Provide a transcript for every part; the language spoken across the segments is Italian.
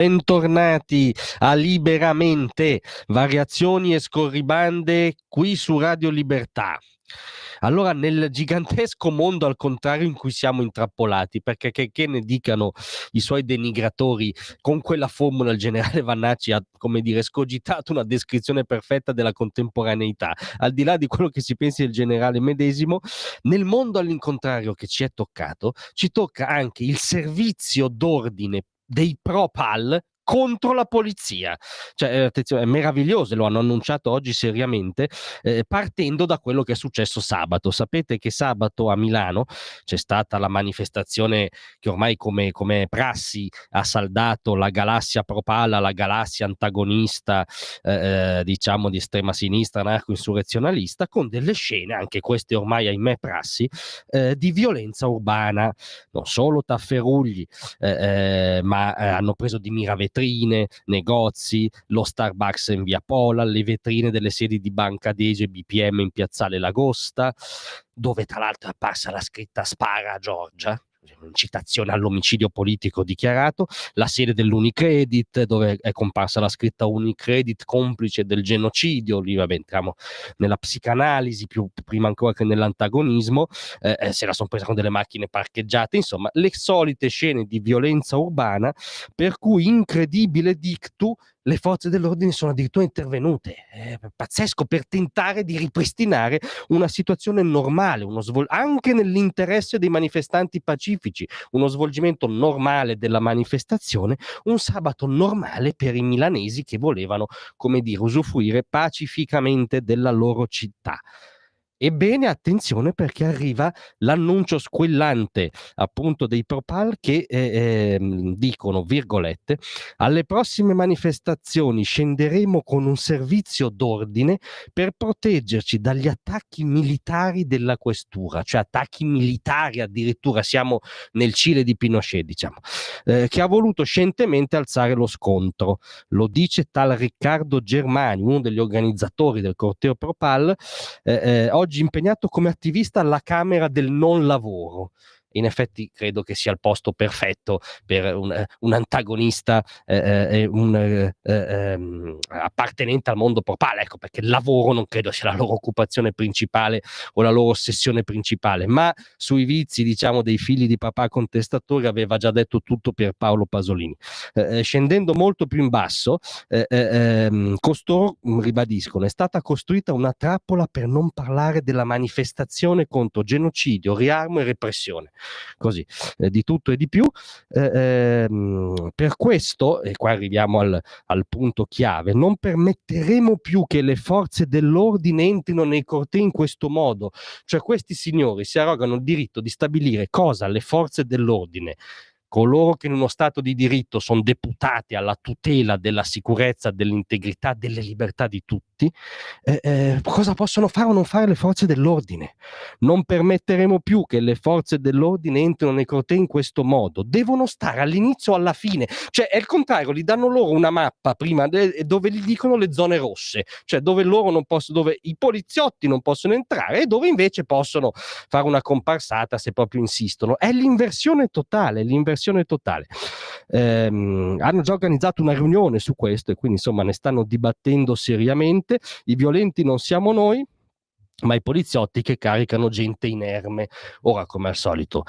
Bentornati a Liberamente, variazioni e scorribande qui su Radio Libertà. Allora, nel gigantesco mondo al contrario in cui siamo intrappolati, perché che ne dicano i suoi denigratori, con quella formula il generale Vannacci ha, come dire, scogitato una descrizione perfetta della contemporaneità, al di là di quello che si pensi del generale medesimo. Nel mondo all'incontrario che ci è toccato, ci tocca anche il servizio d'ordine dei pro-PAL contro la polizia. Cioè, attenzione, è meraviglioso, lo hanno annunciato oggi seriamente, partendo da quello che è successo sabato. Sapete che sabato a Milano c'è stata la manifestazione che ormai come prassi ha saldato la galassia pro-PAL, la galassia antagonista, diciamo di estrema sinistra, anarco-insurrezionalista, con delle scene, anche queste ormai ahimè prassi, di violenza urbana. Non solo tafferugli, ma hanno preso di mira vetrine, negozi, lo Starbucks in via Pola, le vetrine delle sedi di Banca Desio e BPM in piazzale Lagosta, dove tra l'altro è apparsa la scritta "Spara a Giorgia", incitazione all'omicidio politico dichiarato, la sede dell'Unicredit dove è comparsa la scritta "Unicredit complice del genocidio". Lì vabbè, entriamo nella psicanalisi prima ancora che nell'antagonismo. Se la sono presa con delle macchine parcheggiate, insomma le solite scene di violenza urbana, per cui, incredibile dictu, le forze dell'ordine sono addirittura intervenute, pazzesco, per tentare di ripristinare una situazione normale, anche nell'interesse dei manifestanti pacifici, uno svolgimento normale della manifestazione, un sabato normale per i milanesi che volevano, come dire, usufruire pacificamente della loro città. Ebbene, attenzione, perché arriva l'annuncio squillante appunto dei Propal che dicono, virgolette, alle prossime manifestazioni scenderemo con un servizio d'ordine per proteggerci dagli attacchi militari della questura, cioè attacchi militari addirittura, siamo nel Cile di Pinochet, diciamo, che ha voluto scientemente alzare lo scontro. Lo dice tal Riccardo Germani, uno degli organizzatori del corteo Propal, oggi impegnato come attivista alla Camera del non lavoro. In effetti credo che sia il posto perfetto per un antagonista, appartenente al mondo propale, ecco, perché il lavoro non credo sia la loro occupazione principale o la loro ossessione principale, ma sui vizi, diciamo, dei figli di papà contestatori aveva già detto tutto Pierpaolo Pasolini. Scendendo molto più in basso, costoro ribadiscono: è stata costruita una trappola per non parlare della manifestazione contro genocidio, riarmo e repressione. Così, di tutto e di più. Per questo, e qua arriviamo al punto chiave, non permetteremo più che le forze dell'ordine entrino nei cortei in questo modo. Cioè, questi signori si arrogano il diritto di stabilire cosa le forze dell'ordine, coloro che in uno Stato di diritto sono deputati alla tutela della sicurezza, dell'integrità, delle libertà di tutti, cosa possono fare o non fare le forze dell'ordine. Non permetteremo più che le forze dell'ordine entrino nei cortei in questo modo. Devono stare all'inizio o alla fine. Cioè, è il contrario, gli danno loro una mappa prima dove gli dicono le zone rosse, cioè dove loro non possono, dove i poliziotti non possono entrare e dove invece possono fare una comparsata se proprio insistono. È l'inversione totale, l'inversione totale. Hanno già organizzato una riunione su questo e quindi insomma ne stanno dibattendo seriamente. I violenti non siamo noi, ma i poliziotti che caricano gente inerme. Ora, come al solito,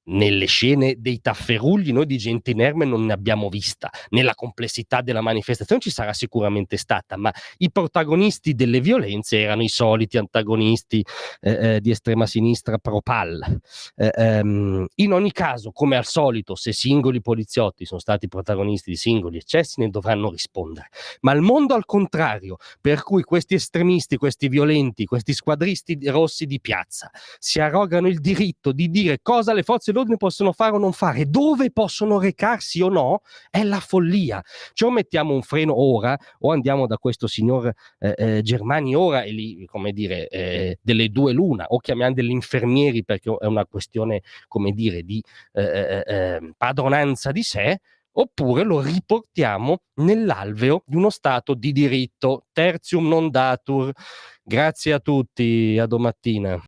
nelle scene dei tafferugli noi di gente inerme non ne abbiamo vista. Nella complessità della manifestazione ci sarà sicuramente stata, ma i protagonisti delle violenze erano i soliti antagonisti di estrema sinistra pro-PAL. In ogni caso, come al solito, se singoli poliziotti sono stati protagonisti di singoli eccessi, ne dovranno rispondere. Ma il mondo al contrario, per cui questi estremisti, questi violenti, questi squadristi rossi di piazza si arrogano il diritto di dire cosa le forze dell'ordine possono fare o non fare, dove possono recarsi o no, è la follia. Cioè, o mettiamo un freno ora, o andiamo da questo signor Germani ora e lì, come dire, delle due l'una, o chiamiamo degli infermieri perché è una questione, come dire, di padronanza di sé, oppure lo riportiamo nell'alveo di uno Stato di diritto. Tertium non datur. Grazie a tutti, a domattina.